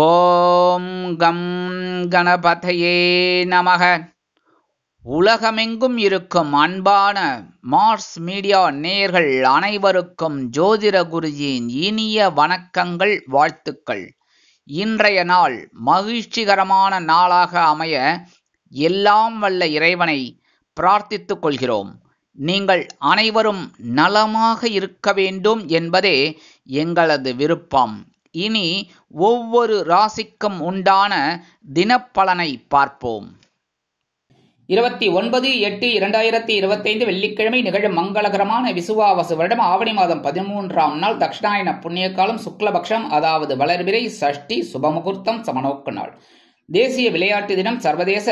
ஓம் come கணபதையே நமக. உலகமெங்கும் இருக்கும் அன்பான மார்ஸ் மீடியா நேயர்கள் அனைவருக்கும் ஜோதிட குருஜியின் இனிய வணக்கங்கள், வாழ்த்துக்கள். இன்றைய நாள் மகிழ்ச்சிகரமான நாளாக அமைய எல்லாம் வல்ல இறைவனை பிரார்த்தித்துக் கொள்கிறோம். நீங்கள் அனைவரும் நலமாக இருக்க வேண்டும் என்பதே எங்களது விருப்பம். இனி ஒவ்வொரு ராசிக்கும் உண்டான தினப்பலனை பார்ப்போம். 29/8/2025 வெள்ளிக்கிழமை நிகழும் மங்களகரமான விசுவாவசு வருடம் ஆவணி மாதம் 13ஆம் நாள், தட்சிணாயன புண்ணிய காலம், சுக்லபக்ஷம், அதாவது வளர்பிறை, சஷ்டி, சுபமுகூர்த்தம், சமநோக்கு நாள். தேசிய விளையாட்டு தினம், சர்வதேச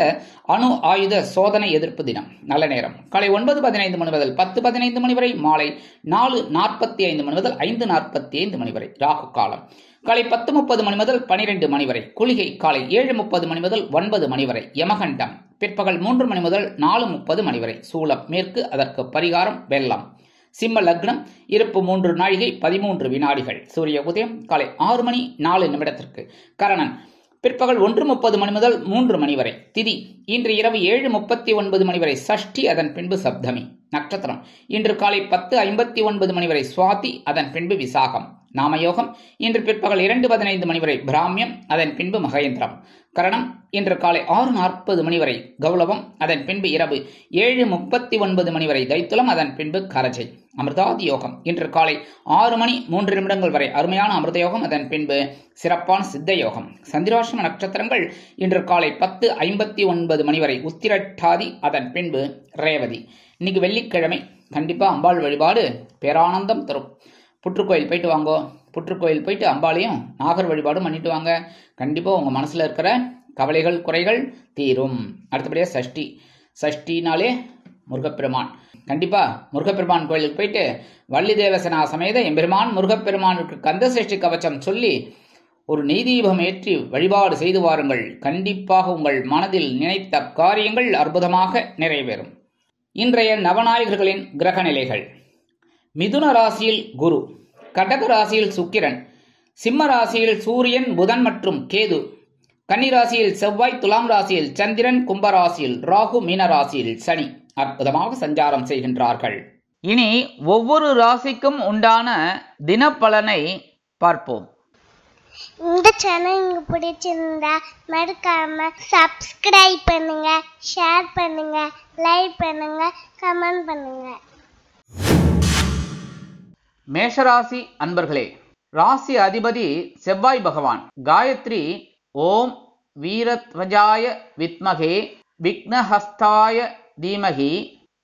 அணு ஆயுத சோதனை எதிர்ப்பு தினம். நல்ல நேரம் காலை 9:15 மணி முதல் 10:15 மணி வரை, மாலை 4:45 மணி முதல் 5:45 மணி வரை. ராகு காலம் காலை 10:30 மணி முதல் 12 மணி வரை. குளிகை காலை 7:30 மணி முதல் 9 மணி வரை. யமகண்டம் பிற்பகல் 3 மணி முதல் 4:30 மணி வரை. சூலம் மேற்கு, அதற்கு பரிகாரம் வெள்ளம். சிம்ம லக்னம், இருப்பு 3 நாழிகை 13 வினாடிகள். சூரிய உதயம் காலை 6 மணி 4 நிமிடத்திற்கு. கரணன் பிற்பகல் 1:30 மணி முதல் 3 மணி வரை. திதி இன்று இரவு 7:39 மணி வரை. சஷ்டி, அதன் பின்பு சப்தமி. நட்சத்திரம் இன்று காலை 10:59 மணி வரை சுவாதி, அதன் பின்பு விசாகம். நாமயோகம் இன்று பிற்பகல் 2:15 மணி வரை பிராமியம், அதன் பின்பு மகேந்திரம். கரணம் இன்று காலை 6:40 மணி வரை கௌளவம், அதன் பின்பு இரவு 7:39 மணி வரை தைத்துலம், அதன் பின்பு கரஜை. அமிர்தாதி யோகம் இன்று காலை 6 மணி 3 நிமிடங்கள் வரை அருமையான அமிர்த யோகம், அதன் பின்பு சிறப்பான சித்த யோகம். சந்திராஷ்டம நட்சத்திரங்கள் இன்று காலை 10:59 மணி வரை உத்திரட்டாதி, அதன் பின்பு ரேவதி. இன்னைக்கு வெள்ளிக்கிழமை, கண்டிப்பா அம்பாள் வழிபாடு பேரானந்தம் தரும். புற்றுக்கோயில் போயிட்டு வாங்கோ. புற்றுக்கோயில் போயிட்டு அம்பாளையும் நாகர் வழிபாடும் பண்ணிட்டு வாங்க. கண்டிப்பா உங்க மனசுல இருக்கிற கவலைகள் குறைகள் தீரும். அடுத்தபடியா சஷ்டி. சஷ்டினாலே முருகப்பெருமான். கண்டிப்பா முருகப்பெருமான் கோயிலுக்கு போயிட்டு வள்ளி தேவசனா சமேத எம்பெருமான் முருகப்பெருமானுக்கு கந்த சஷ்டி கவச்சம் சொல்லி ஒரு நெய்தீபம் ஏற்றி வழிபாடு செய்து வாருங்கள். கண்டிப்பாக உங்கள் மனதில் நினைத்த காரியங்கள் அற்புதமாக நிறைவேறும். இன்றைய நவநாயகர்களின் கிரக நிலைகள். மிதுன ராசியில் குரு, கடக ராசியில் சுக்கிரன், சிம்ம ராசியில் சூரியன், புதன் மற்றும் கேது, கன்னி ராசியில் செவ்வாய், துலாம் ராசியில் சந்திரன், கும்ப ராசியில் ராகு, மீன ராசியில் சனி அற்புதமாக சஞ்சாரம் செய்கின்றார்கள். இனி ஒவ்வொரு ராசிக்கும் உண்டான தினப்பலனை பார்ப்போம். இந்த சேனல் உங்களுக்கு பிடிச்சிருந்தா மறக்காம சப்ஸ்கிரைப் பண்ணுங்க, ஷேர் பண்ணுங்க, லைக் பண்ணுங்க, கமெண்ட் பண்ணுங்க. மேஷராசி அன்பர்களே, ராசி அதிபதி செவ்வாய் பகவான். காயத்ரி ஓம் வீரத்வஜாய வித்மகே விக்னஹஸ்தாய தீமகி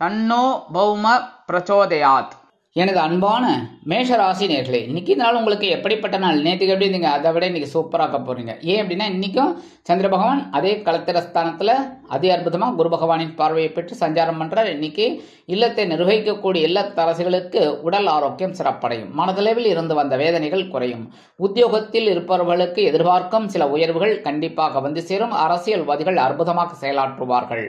தன்னோ பௌம பிரச்சோதயாத். எனது அன்பான மேஷராசி நேர்களே, இன்னைக்கு நாள் உங்களுக்கு எப்படிப்பட்ட நாள்? நேற்றுக்கு எப்படி இருந்தீங்க? அதை விட இன்னைக்கு சூப்பராக்க போறீங்க. ஏன் அப்படின்னா, இன்னைக்கும் சந்திர பகவான் அதே களத்திரஸ்தானத்துல அதே அற்புதமா குரு பகவானின் பார்வையை பெற்று சஞ்சாரம் பண்றார். இன்னைக்கு இல்லத்தை நிர்வகிக்கக்கூடிய இல்லத்தரசிகளுக்கு உடல் ஆரோக்கியம் சிறப்படையும். மனதளவில் இருந்து வந்த வேதனைகள் குறையும். உத்தியோகத்தில் இருப்பவர்களுக்கு எதிர்பார்க்கும் சில உயர்வுகள் கண்டிப்பாக வந்து சேரும். அரசியல்வாதிகள் அற்புதமாக செயலாற்றுவார்கள்.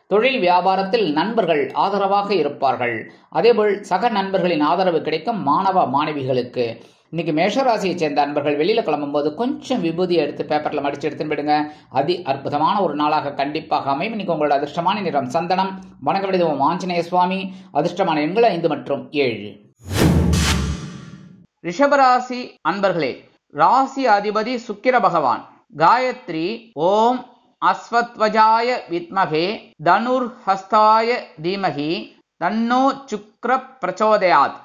தொழில் வியாபாரத்தில் நண்பர்கள் ஆதரவாக இருப்பார்கள். அதேபோல் சக நண்பர்களின் ஆதரவு கிடைக்கும். மாணவ மாணவிகளுக்கு இன்னைக்கு மேஷராசியை சேர்ந்த நண்பர்கள் வெளியில கிளம்பும் போது கொஞ்சம் விபூதி எடுத்து பேப்பர்ல மடிச்சு எடுத்துன்னு போயிடுங்க. அதி அற்புதமான ஒரு நாளாக கண்டிப்பாக அமையும். இன்னைக்கு உங்களோட அதிர்ஷ்டமான நிறம் சந்தனம். வணக்க விடுவோம் ஆஞ்சநேய சுவாமி. அதிர்ஷ்டமான எண்கள் 5 மற்றும் 7. ரிஷபராசி அன்பர்களே, ராசி அதிபதி சுக்கிர பகவான். காயத்ரி ஓம் அஸ்வத்வஜாய வித்மகே தனுர் ஹஸ்தாய தீமகி தன்னோ சுக்ர பிரச்சோதயாத்.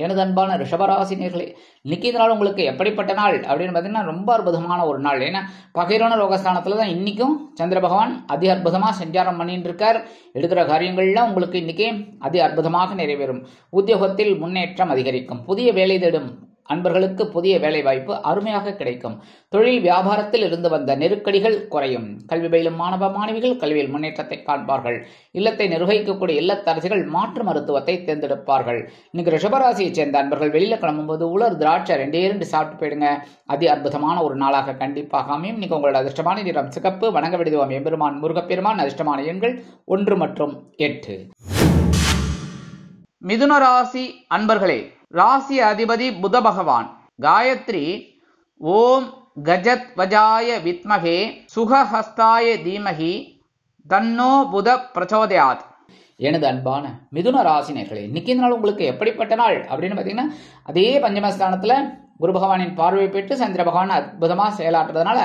எனது அன்பான ரிஷபராசி நேர்களே, இன்னைக்கு இந்த நாள் உங்களுக்கு எப்படிப்பட்ட நாள் அப்படின்னு பார்த்தீங்கன்னா, ரொம்ப அற்புதமான ஒரு நாள். ஏன்னா பகைரோன ரோகஸ்தானத்துல தான் இன்னைக்கும் சந்திர பகவான் அதி அற்புதமா சஞ்சாரம் பண்ணிட்டு இருக்கார். எடுக்கிற காரியங்கள்லாம் உங்களுக்கு இன்னைக்கு அதி அற்புதமாக நிறைவேறும். உத்தியோகத்தில் முன்னேற்றம் அதிகரிக்கும். புதிய வேலை தேடும் அன்பர்களுக்கு புதிய வேலை வாய்ப்பு அருமையாக கிடைக்கும். தொழில் வியாபாரத்தில் இருந்து வந்த நெருக்கடிகள் குறையும். கல்வி பயிலும் மாணவ மாணவிகள் கல்வியில் முன்னேற்றத்தை காண்பார்கள். இல்லத்தை நிர்வகிக்கக்கூடிய இல்லத்தரசிகள் மாற்று மருத்துவத்தை தேர்ந்தெடுப்பார்கள். இன்னைக்கு ரிஷபராசியை சேர்ந்த அன்பர்கள் வெளியில கிளம்பும்போது உலர் திராட்சை 2 சாப்பிட்டு போயிடுங்க. அதி அற்புதமான ஒரு நாளாக கண்டிப்பாக அமையும். இன்னைக்கு உங்களோட அதிர்ஷ்டமான நிறம் சிகப்பு. வணங்க விடுவோம் எம்பெருமான் முருகப்பெருமான். அதிர்ஷ்டமான எண்கள் 1 மற்றும் 8. மிதுன ராசி அன்பர்களே, ராசி அதிபதி புத பகவான். காயத்ரி ஓம் கஜத்வஜாய வித்மகே சுகஹஸ்தாய தீமகி தன்னோ புத பிரச்சோதயாத். எனது அன்பான மிதுன ராசினர்களே, இன்னைக்கு இந்த நாள் உங்களுக்கு எப்படிப்பட்ட நாள் அப்படின்னு பார்த்தீங்கன்னா, அதே பஞ்சமஸ்தானத்தில் குரு பகவானின் பார்வை பெற்று சந்திர பகவான் அற்புதமாக செயலாற்றுறதுனால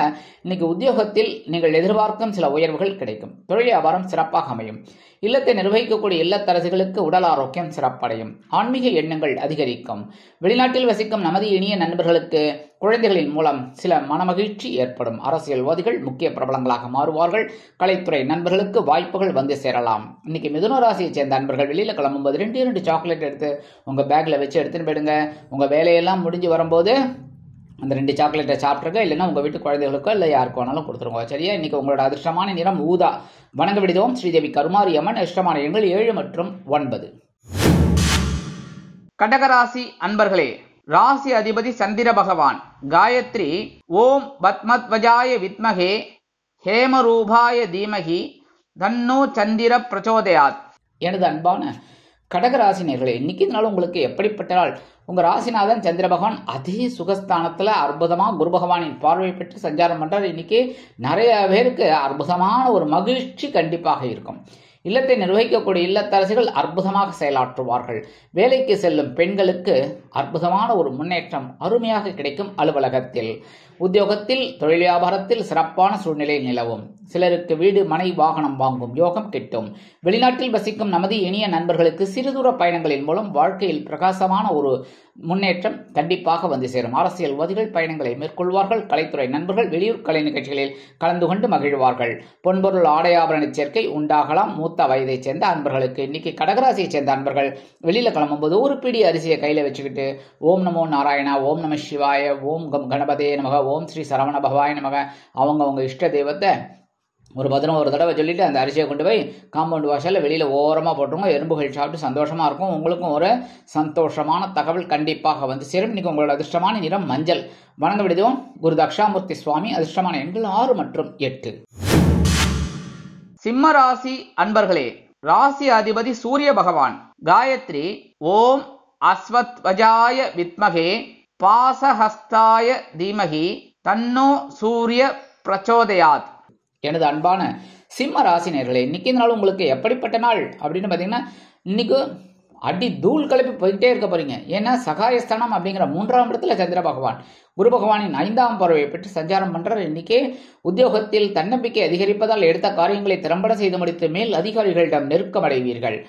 இன்னைக்கு உத்தியோகத்தில் நீங்கள் எதிர்பார்க்கும் சில உயர்வுகள் கிடைக்கும். தொழில் வியாபாரம் சிறப்பாக அமையும். இல்லத்தை நிர்வகிக்கக்கூடிய இல்லத்தரசிகளுக்கு உடல் ஆரோக்கியம் சிறப்படையும். ஆன்மீக எண்ணங்கள் அதிகரிக்கும். வெளிநாட்டில் வசிக்கும் நமது இனிய நண்பர்களுக்கு குழந்தைகளின் மூலம் சில மனமகிழ்ச்சி ஏற்படும். அரசியல்வாதிகள் முக்கிய பிரபலங்களாக மாறுவார்கள். கலைத்துறை நண்பர்களுக்கு வாய்ப்புகள் வந்து சேரலாம். இன்னைக்கு மிதுன ராசியை சேர்ந்த நண்பர்கள் வெளியில கிளம்பும்போது 2 சாக்லேட் எடுத்து உங்க பேக்ல வச்சு எடுத்துன்னு போயிடுங்க. உங்க வேலையெல்லாம் முடிஞ்சு வரும்போது அந்த 2 சாக்லேட்டை சாப்பிட்ருங்க. இல்லைன்னா உங்க வீட்டு குழந்தைகளுக்கோ இல்லை யாருக்கோ வேணாலும் கொடுத்துருங்க. சரியா? இன்னைக்கு உங்களோட அதிர்ஷ்டமான நிறம் ஊதா. வணங்க விடுதோம் ஸ்ரீதேவி கருமாரி அம்மன். இஷ்டமான எண்கள் 7 மற்றும் 9. கடகராசி அன்பர்களே, ராசி அதிபதி சந்திர பகவான். காயத்ரி ஓம் பத்மத்வஜாய வித்மகே ஹேமரூபாய தீமகி தன்னோ சந்திர பிரச்சோதயாத். எனது அன்பான கடகராசினியர்களே, இன்னைக்கு நாள் உங்களுக்கு எப்படிப்பட்ட நாள்? உங்க ராசிநாதன் சந்திர பகவான் அதே சுகஸ்தானத்துல அற்புதமா குரு பகவானின் பார்வை பெற்று சஞ்சாரம் பண்றார். இன்னைக்கு நிறைய பேருக்கு அற்புதமான ஒரு மகிழ்ச்சி கண்டிப்பாக இருக்கும். இல்லத்தை நிர்வகிக்கக்கூடிய இல்லத்தரசிகள் அற்புதமாக செயலாற்றுவார்கள். வேலைக்கு செல்லும் பெண்களுக்கு அற்புதமான ஒரு முன்னேற்றம் அருமையாக கிடைக்கும். அலுவலகத்தில், உத்தியோகத்தில், தொழில் வியாபாரத்தில் சிறப்பான சூழ்நிலை நிலவும். சிலருக்கு வீடு மனை வாகனம் வாங்கும் யோகம் கிட்டும். வெளிநாட்டில் வசிக்கும் நமது இனிய நண்பர்களுக்கு சிறுதூர பயணங்களின் மூலம் வாழ்க்கையில் பிரகாசமான ஒரு முன்னேற்றம் கண்டிப்பாக வந்து சேரும். அரசியல்வாதிகள் பயணங்களை மேற்கொள்வார்கள். கலைத்துறை நண்பர்கள் வெளியூர் கலை நிகழ்ச்சிகளில் கலந்து கொண்டு மகிழ்வார்கள். பொன்பொருள் ஆடையாபரண சேர்க்கை உண்டாகலாம். மூத்த வயதைச் சேர்ந்த அன்பர்களுக்கு இன்னைக்கு கடகராசியை சேர்ந்த அன்பர்கள் வெளியில கிளம்பும்போது ஒரு பிடி அரிசியை கையில வச்சுக்கிட்டு ஓம் நமோ நாராயணா, ஓம் நம சிவாய, ஓம் கணபதே நமக, ஓம் ஸ்ரீ சரவண பகவாய நமக, அவங்க இஷ்ட தெய்வத்தை ஒரு 11 தடவை சொல்லிட்டு அந்த அரிசியை கொண்டு போய் காம்பவுண்ட் வாசல்ல வெளியில ஓரமா போட்டுருங்க. எறும்புகள் சாப்பிட்டு சந்தோஷமா இருக்கும். உங்களுக்கும் ஒரு சந்தோஷமான தகவல் கண்டிப்பாக வந்து சேரும். இன்னைக்கு உங்களோட அதிர்ஷ்டமான நிறம் மஞ்சள். வணங்க விடுதோம் குரு தக்ஷாமூர்த்தி சுவாமி. அதிர்ஷ்டமான எண்கள் 6 மற்றும் 8. சிம்ம ராசி அன்பர்களே, ராசி அதிபதி சூரிய பகவான். காயத்ரி ஓம் அஸ்வத்வஜாய வித்மகே பாசஹஸ்தாய தீமகி தன்னோ சூரிய பிரச்சோதயாத். எனது அன்பான சிம்ம ராசினியர்களே, இன்னைக்கு நாள் உங்களுக்கு எப்படிப்பட்ட நாள் அப்படின்னு பார்த்தீங்கன்னா, இன்னைக்கு அடி தூள் கிளப்பி போயிட்டே இருக்க போறீங்க. ஏன்னா சகாயஸ்தானம் அப்படிங்கிற 3ஆம் இடத்துல சந்திர பகவான் குரு பகவானின் 5ஆம் பார்வையை பெற்று சஞ்சாரம் பண்றார். இன்னைக்கே உத்தியோகத்தில் தன்னம்பிக்கை அதிகரிப்பதால் எடுத்த காரியங்களை திறம்பட செய்து முடித்து மேல் அதிகாரிகளிடம் நெருக்கமடைவீர்கள்.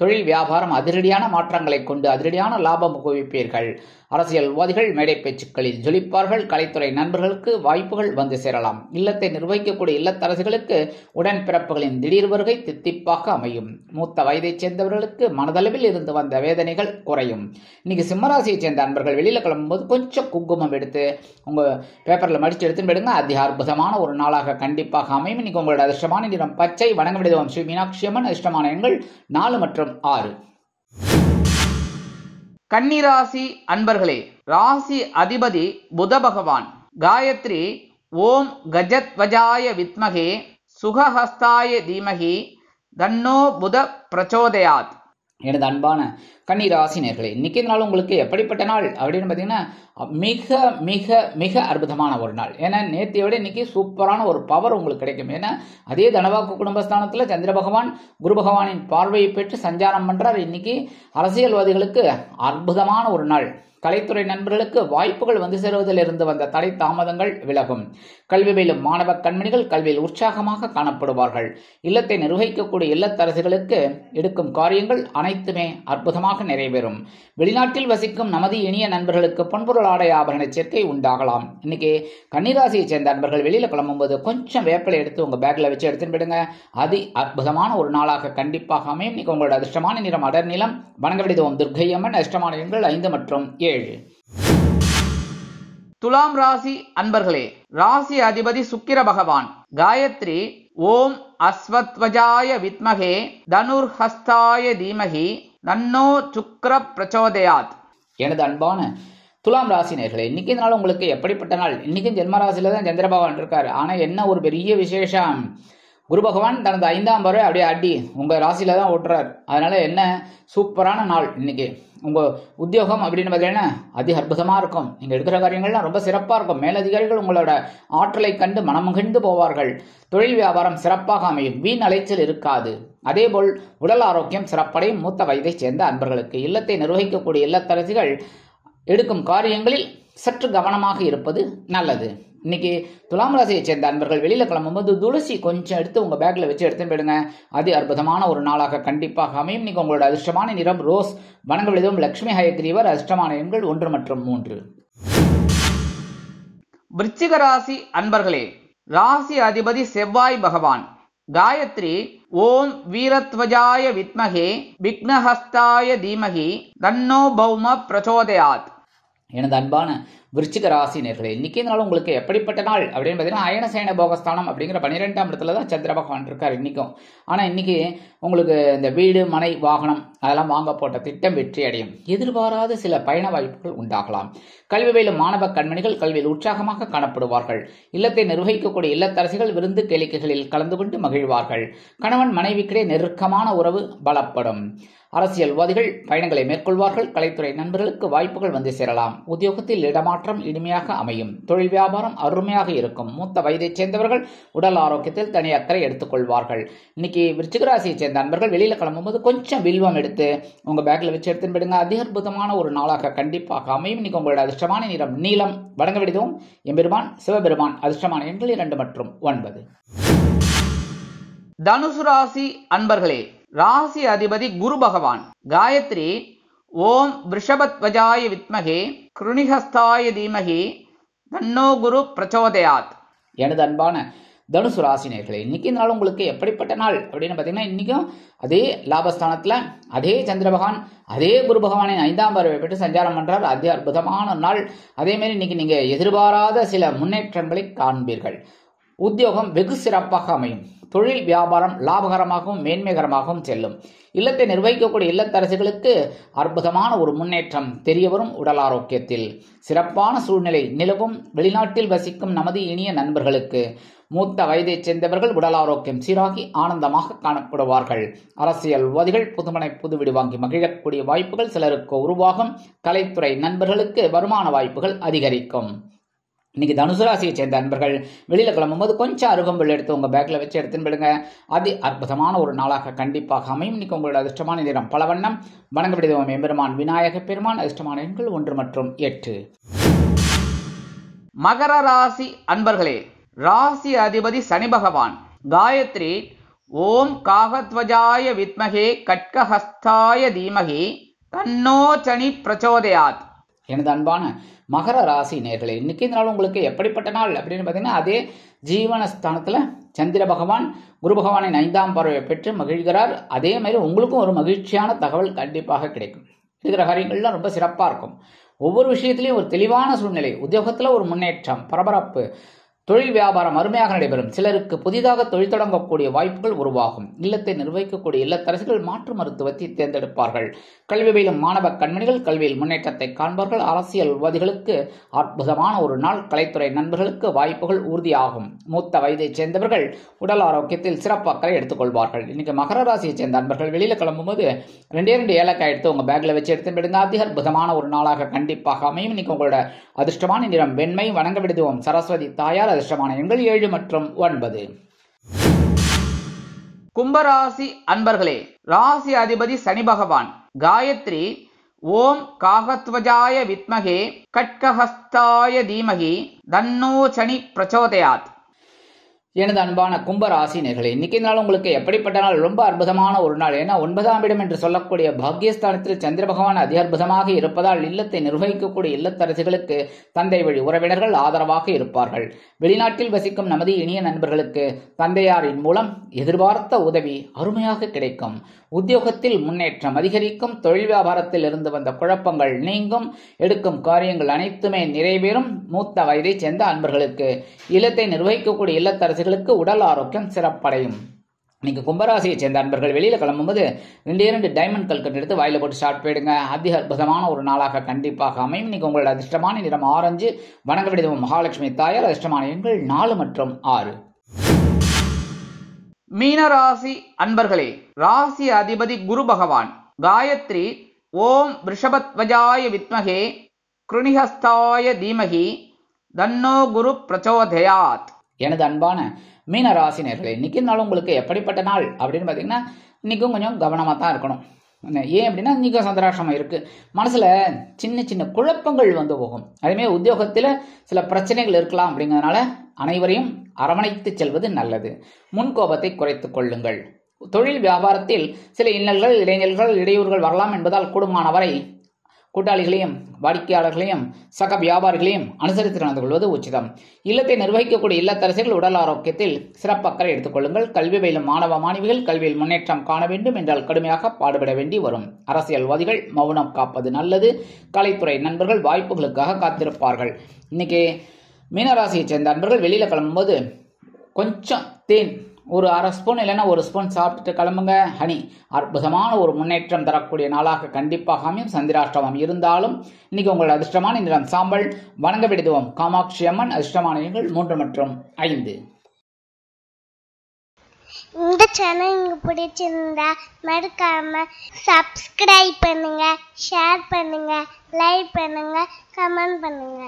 தொழில் வியாபாரம் அதிரடியான மாற்றங்களை கொண்டு அதிரடியான லாபம் குவிப்பீர்கள். அரசியல்வாதிகள் மேடை பேச்சுக்களில் ஜொலிப்பார்கள். கலைத்துறை நண்பர்களுக்கு வாய்ப்புகள் வந்து சேரலாம். இல்லத்தை நிர்வகிக்கக்கூடிய இல்லத்தரசிகளுக்கு உடன்பிறப்புகளின் திடீர் வருகை தித்திப்பாக அமையும். மூத்த வயதைச் சேர்ந்தவர்களுக்கு மனதளவில் இருந்து வந்த வேதனைகள் குறையும். இன்னைக்கு சிம்மராசியைச் சேர்ந்த அன்பர்கள் வெளியில கிளம்பும்போது கொஞ்சம் குங்குமம் எடுத்து உங்க பேப்பர்ல மடிச்சு எடுத்துன்னு போயிடுங்க. அதி அற்புதமான ஒரு நாளாக கண்டிப்பாக அமையும். இன்னைக்கு உங்களோட அதிர்ஷ்டமான நிறம் பச்சை. வணங்க விடுதோம் ஸ்ரீ மீனாட்சி அம்மன். அதிர்ஷ்டமான எண்கள் 4 மற்றும் 6. கன்னிராசி அன்பர்களே, ராசி அதிபதி புத பகவான். காயத்ரி ஓம் கஜத்வஜாய வித்மகே சுகஹஸ்தாய தீமகி தன்னோ புத பிரச்சோதயாத். எனது அன்பான கன்னிராசினியர்களே, இன்னைக்கு நாள் உங்களுக்கு எப்படிப்பட்ட நாள் அப்படின்னு பார்த்தீங்கன்னா, மிக மிக மிக அற்புதமான ஒரு நாள். ஏன்னா நேற்றைய விட இன்னைக்கு சூப்பரான ஒரு பவர் உங்களுக்கு கிடைக்கும். ஏன்னா அதே தனவாக்கு குடும்பஸ்தானத்தில் சந்திர பகவான் குரு பகவானின் பார்வையை பெற்று சஞ்சாரம் பண்றார். இன்னைக்கு அரசியல்வாதிகளுக்கு அற்புதமான ஒரு நாள். கலைத்துறை நண்பர்களுக்கு வாய்ப்புகள் வந்து சேருவதில் இருந்து வந்த தடை தாமதங்கள் விலகும். கல்வி பயிலும் மாணவ கண்மணிகள் கல்வியில் உற்சாகமாக காணப்படுவார்கள். இல்லத்தை நிர்வகிக்கக்கூடிய இல்லத்தரசிகளுக்கு எடுக்கும் காரியங்கள் அனைத்துமே அற்புதமாக நிறைவேறும். வெளிநாட்டில் வசிக்கும் நமது இனிய நண்பர்களுக்கு பொன்பொருள் ஆடை ஆபரண சேர்க்கை உண்டாகலாம். இன்னைக்கு கன்னிராசியை சேர்ந்த நண்பர்கள் வெளியில கிளம்பும்போது கொஞ்சம் வேப்பிலை எடுத்து உங்க பேக்ல வச்சு எடுத்துன்னு போயிடுங்க. அதி அற்புதமான ஒரு நாளாக கண்டிப்பாக அமையும். இன்னைக்கு உங்களோட அதிர்ஷ்டமான நிறம் அடர் நிலம். வணங்க விடுதோம் துர்க்கை அம்மன். அதிர்ஷ்டமான எண்கள் 5 மற்றும் 7. துலாம் ராசி அன்பர்களே, ராசி அதிபதி சுக்கிர பகவான். காயத்ரி ஓம் அஸ்வத்வஜாய வித்மகே தனுர்ஹஸ்தாய தீமகி தன்னோ சுக்கிர பிரச்சோதயாத். எனது அன்பான துலாம் ராசி நேயர்களே, இன்னைக்கு நாள் உங்களுக்கு எப்படிப்பட்ட நாள்? இன்னைக்கு ஜென்ம ராசியில தான் சந்திர பகவான் இருக்காரு. ஆனா என்ன ஒரு பெரிய விசேஷம், குரு பகவான் தனது 5ஆம் பார்வை அப்படியே அடி உங்கள் ராசியில தான் ஓட்டுறார். அதனால என்ன சூப்பரான நாள் இன்னைக்கு. உங்கள் உத்தியோகம் அப்படின்னு பார்த்தீங்கன்னா அதி அற்புதமாக இருக்கும். நீங்கள் எடுக்கிற காரியங்கள்லாம் ரொம்ப சிறப்பாக இருக்கும். மேலதிகாரிகள் உங்களோட ஆற்றலை கண்டு மனமகிழ்ந்து போவார்கள். தொழில் வியாபாரம் சிறப்பாக அமையும். வீண் அலைச்சல் இருக்காது. அதேபோல் உடல் ஆரோக்கியம் சிறப்படையும். மூத்த வயதை சேர்ந்த அன்பர்களுக்கு இல்லத்தை நிர்வகிக்கக்கூடிய இல்லத்தரசிகள் எடுக்கும் காரியங்களில் சற்று கவனமாக இருப்பது நல்லது. இன்னைக்கு துலாம் ராசியை சேர்ந்த அன்பர்கள் வெளியில கிளம்பும்போது துளசி கொஞ்சம் எடுத்து உங்க பேக்ல வச்சு எடுத்துன்னு போயிடுங்க. அது அற்புதமான ஒரு நாளாக கண்டிப்பாக அமையும். இன்னைக்கு உங்களோட அதிர்ஷ்டமான நிறம் ரோஸ். வணங்க விழுதும் லட்சுமி ஹயக்ரீவர். அதிர்ஷ்டமான எண்கள் 1 மற்றும் 3. விருச்சிக ராசி அன்பர்களே, ராசி அதிபதி செவ்வாய் பகவான். காயத்ரி ஓம் வீரத்வஜாய வித்மகே விக்னஹஸ்தாய தீமகி தன்னோ பௌம பிரச்சோதயாத். எனது அன்பான விருச்சிக ராசி நேர்களே, இன்னைக்கு நாள் உங்களுக்கு எப்படிப்பட்ட நாள் அப்படின்னு பார்த்தீங்கன்னா அயனசேன போகஸ்தானம் அப்படிங்கிற 12ஆம் இடத்துல தான் சந்திர பகவான் இருக்கார் இன்னைக்கும். ஆனால் இன்னைக்கு உங்களுக்கு இந்த வீடு மனை வாகனம் அதெல்லாம் வாங்க போட்ட திட்டம் வெற்றி அடையும். எதிர்பாராத சில பயண வாய்ப்புகள் உண்டாகலாம். கல்வி பயிலும் மாணவ கண்மணிகள் கல்வியில் உற்சாகமாக காணப்படுவார்கள். இல்லத்தை நிர்வகிக்கக்கூடிய இல்லத்தரசிகள் விருந்து கேளிக்கைகளில் கலந்து கொண்டு மகிழ்வார்கள். கணவன் மனைவிக்கிடையே நெருக்கமான உறவு பலப்படும். அரசியல்வாதிகள் பயணங்களை மேற்கொள்வார்கள். கலைத்துறை நண்பர்களுக்கு வாய்ப்புகள் வந்து சேரலாம். உத்தியோகத்தில் இடமாற்றம் இனிமையாக அமையும். தொழில் வியாபாரம் அருமையாக இருக்கும். மூத்த வயதைச் சேர்ந்தவர்கள் உடல் ஆரோக்கியத்தில் தனி அக்கறை எடுத்துக்கொள்வார்கள். இன்னைக்கு விருச்சிக ராசியை சேர்ந்த நண்பர்கள் வெளியில கிளம்பும்போது கொஞ்சம் வில்வம் எடுத்து உங்க பேக்ல வச்சு எடுத்துன்னு போயிடுங்க. அதி அற்புதமான ஒரு நாளாக கண்டிப்பாக அமையும். இன்னைக்கு உங்களோட அதிர்ஷ்டமான நிறம் நீலம். வணங்க விடுதோம் எம்பெருமான் சிவபெருமான். அதிர்ஷ்டமான எண்கள் 2 மற்றும் 9. தனுசு ராசி அன்பர்களே, ராசி அதிபதி குரு பகவான். காயத்ரி ஓம் விருஷபத்வஜாய வித்மகே கிருணிஹஸ்தாய தீமகி தன்னோ குரு பிரச்சோதயாத். எனது அன்பான தனுசு ராசினியர்களே, இன்னைக்கு நாள் உங்களுக்கு எப்படிப்பட்ட நாள் அப்படின்னு பார்த்தீங்கன்னா இன்னைக்கும் அதே லாபஸ்தானத்தில் அதே சந்திர பகவான் அதே குரு பகவானின் 5ஆம் பார்வை பெற்று சஞ்சாரம் பண்றார். அதே அற்புதமான நாள். அதே மாதிரி இன்னைக்கு நீங்க எதிர்பாராத சில முன்னேற்றங்களை காண்பீர்கள். உத்தியோகம் வெகு சிறப்பாக அமையும். தொழில் வியாபாரம் லாபகரமாகவும் மேன்மைகரமாகவும் செல்லும். இல்லத்தை நிர்வகிக்கக்கூடிய இல்லத்தரசிகளுக்கு அற்புதமான ஒரு முன்னேற்றம் தெரிய வரும். உடல் ஆரோக்கியத்தில் சிறப்பான சூழ்நிலை நிலவும். வெளிநாட்டில் வசிக்கும் நமது இனிய நண்பர்களுக்கு மூத்த வயதைச் சேர்ந்தவர்கள் உடல் ஆரோக்கியம் சீராகி ஆனந்தமாக காணப்படுவார்கள். அரசியல்வாதிகள் புதுமனை புதுவீடு வாங்கி மகிழக்கூடிய வாய்ப்புகள் சிலருக்கு உருவாகும். கலைத்துறை நண்பர்களுக்கு வருமான வாய்ப்புகள் அதிகரிக்கும். இன்னைக்கு தனுசு ராசியை சேர்ந்த நண்பர்கள் வெளியில கிளம்பும்போது கொஞ்சம் அருகம்புல் எடுத்து உங்க பேக்ல வச்சு எடுத்துன்னு போயிடுங்க. அது அற்புதமான ஒரு நாளாக கண்டிப்பாக அமையும். இன்னைக்கு உங்களோட அதிர்ஷ்டமான நிறம் பலவண்ணம். வணங்க விடுதோம் எம்பெருமான் விநாயக பெருமான். அதிர்ஷ்டமான எண்கள் 1 மற்றும் 8. மகர ராசி அன்பர்களே, ராசி அதிபதி சனி பகவான். காயத்ரி ஓம் காகத்வஜாய வித்மகே கட்கஹஸ்தாய தீமகி தன்னோ சனி பிரச்சோதயாத். எனது அன்பான மகர ராசி நேர்களே, இன்னைக்கு நாள் உங்களுக்கு எப்படிப்பட்ட நாள் அப்படின்னு பார்த்தீங்கன்னா அதே ஜீவனஸ்தானத்தில் சந்திர பகவான் குரு பகவானின் 5ஆம் பார்வையை பெற்று மகிழ்கிறார். அதே மாதிரி உங்களுக்கும் ஒரு மகிழ்ச்சியான தகவல் கண்டிப்பாக கிடைக்கும். இருக்கிற காரியங்கள்லாம் ரொம்ப சிறப்பாக இருக்கும். ஒவ்வொரு விஷயத்திலையும் ஒரு தெளிவான சூழ்நிலை. உத்தியோகத்தில் ஒரு முன்னேற்றம் பரபரப்பு. தொழில் வியாபாரம் அருமையாக நடைபெறும். சிலருக்கு புதிதாக தொழில் தொடங்கக்கூடிய வாய்ப்புகள் உருவாகும். இல்லத்தை நிர்வகிக்கக்கூடிய இல்லத்தரசிகள் மாற்று மருத்துவத்தை தேர்ந்தெடுப்பார்கள். கல்வி பயிலும் மாணவ கண்மணிகள் கல்வியில் முன்னேற்றத்தை காண்பார்கள். அரசியல்வாதிகளுக்கு அற்புதமான ஒரு நாள். கலைத்துறை நண்பர்களுக்கு வாய்ப்புகள் உறுதியாகும். மூத்த வயதைச் சேர்ந்தவர்கள் உடல் ஆரோக்கியத்தில் சிறப்பு அக்கறை எடுத்துக்கொள்வார்கள். இன்னைக்கு மகர ராசியை சேர்ந்த நண்பர்கள் வெளியில கிளம்பும்போது 2 ஏலக்காய் எடுத்து உங்க பேக்ல வச்சு எடுத்து விடுங்க. அதி அற்புதமான ஒரு நாளாக கண்டிப்பாக அமையும். இன்னைக்கு உங்களோட அதிர்ஷ்டமான நிறம் வெண்மை. வணங்க விடுவோம் சரஸ்வதி தாயார். அதிர்ஷ்டமான எண்கள் 7 மற்றும் 9. கும்பராசி அன்பர்களே, ராசி அதிபதி சனி பகவான். காயத்ரி ஓம் காகத்வஜாய வித்மகே கட்கஹஸ்தாய தீமகி தன்னோ சனி பிரச்சோதயாத். எனது அன்பான கும்பராசி நேர்களே, இன்னைக்கு நாள் உங்களுக்கு எப்படிப்பட்ட நாள்? ரொம்ப அற்புதமான ஒரு நாள். ஏன்னா 9ஆம் இடம் என்று சொல்லக்கூடிய பாக்கியஸ்தானத்தில் சந்திர பகவான் அதி அற்புதமாக இருப்பதால் இல்லத்தை நிர்வகிக்கக்கூடிய இல்லத்தரசிகளுக்கு தந்தை வழி உறவினர்கள் ஆதரவாக இருப்பார்கள். வெளிநாட்டில் வசிக்கும் நமது இனிய நண்பர்களுக்கு தந்தையாரின் மூலம் எதிர்பார்த்த உதவி அருமையாக கிடைக்கும். உத்தியோகத்தில் முன்னேற்றம் அதிகரிக்கும். தொழில் வியாபாரத்தில் இருந்து வந்த குழப்பங்கள் நீங்கும். எடுக்கும் காரியங்கள் அனைத்துமே நிறைவேறும். மூத்த வயதை சேர்ந்த அன்பர்களுக்கு இல்லத்தை நிர்வகிக்கக்கூடிய இல்லத்தரசிகளுக்கு உடல் ஆரோக்கியம் சிறப்படையும். இன்னைக்கு கும்பராசியை சேர்ந்த அன்பர்கள் வெளியில கிளம்பும்போது 2 டைமண்ட் கல்கட்டு எடுத்து வாயில போட்டு ஸ்டார்ட் போயிடுங்க. அதி அற்புதமான ஒரு நாளாக கண்டிப்பாக அமையும். இன்னைக்கு உங்களோட அதிர்ஷ்டமான நிறம் ஆரஞ்சு. வணங்க விடுவோம் மகாலட்சுமி தாயார். அதிர்ஷ்டமான எண்கள் 4 மற்றும் 6. மீனராசி அன்பர்களே, ராசி அதிபதி குரு பகவான். காயத்ரி ஓம் ரிஷபத்வஜாய வித்மகே கிருணிஹஸ்தாய தீமகி தன்னோ குரு பிரச்சோதயாத். எனது அன்பான மீனராசினியர்களே, இன்னைக்கு நாள் உங்களுக்கு எப்படிப்பட்ட நாள் அப்படின்னு பார்த்தீங்கன்னா, இன்னைக்கும் கொஞ்சம் கவனமாக தான் இருக்கணும். ஏன் அப்படின்னா, இன்னைக்கும் சந்திராஷ்டமம் இருக்கு. மனசுல சின்ன சின்ன குழப்பங்கள் வந்து போகும். அதேமாதிரி உத்தியோகத்தில் சில பிரச்சனைகள் இருக்கலாம். அப்படிங்கிறதுனால அனைவரையும் அரவணைத்து செல்வது நல்லது. முன்கோபத்தை குறைத்துக் கொள்ளுங்கள். தொழில் வியாபாரத்தில் சில இன்னல்கள், இடைஞ்சல்கள், இடையூறுகள் வரலாம் என்பதால் கூடுமானவரை கூட்டாளிகளையும் வாடிக்கையாளர்களையும் சக வியாபாரிகளையும் அனுசரித்து நடந்து கொள்வது உச்சிதம். இல்லத்தை நிர்வகிக்கக்கூடிய இல்லத்தரசிகள் உடல் ஆரோக்கியத்தில் சிறப்பு அக்கறை எடுத்துக் கொள்ளுங்கள். கல்வி பயிலும் மாணவ மாணவிகள் கல்வியில் முன்னேற்றம் காண வேண்டும் என்றால் கடுமையாக பாடுபட வேண்டி வரும். அரசியல்வாதிகள் மௌனம் காப்பது நல்லது. கலைத்துறை நண்பர்கள் வாய்ப்புகளுக்காக காத்திருப்பார்கள். இன்னைக்கு மீனராசியை சேர்ந்த நண்பர்கள் வெளியில கிளம்பும்போது கொஞ்சம் தேன் ஒரு அரை ஸ்பூன் இல்லைன்னா ஒரு ஸ்பூன் சாப்பிட்டுட்டு கிளம்புங்க. ஹனி அற்புதமான ஒரு முன்னேற்றம் தரக்கூடிய நாளாக கண்டிப்பாக அமையும். சந்திராஷ்டமம் இருந்தாலும் இன்னைக்கு உங்கள் அதிர்ஷ்டமான நிறம் சாம்பல். வணங்க விடுவோம் காமாட்சி அம்மன். அதிர்ஷ்டமான எண்கள் 3 மற்றும் 5. இந்த சேனல் உங்களுக்கு பிடிச்சிருந்தா மறக்காம சப்ஸ்கிரைப் பண்ணுங்க, ஷேர் பண்ணுங்க, லைக் பண்ணுங்க, கமெண்ட் பண்ணுங்க.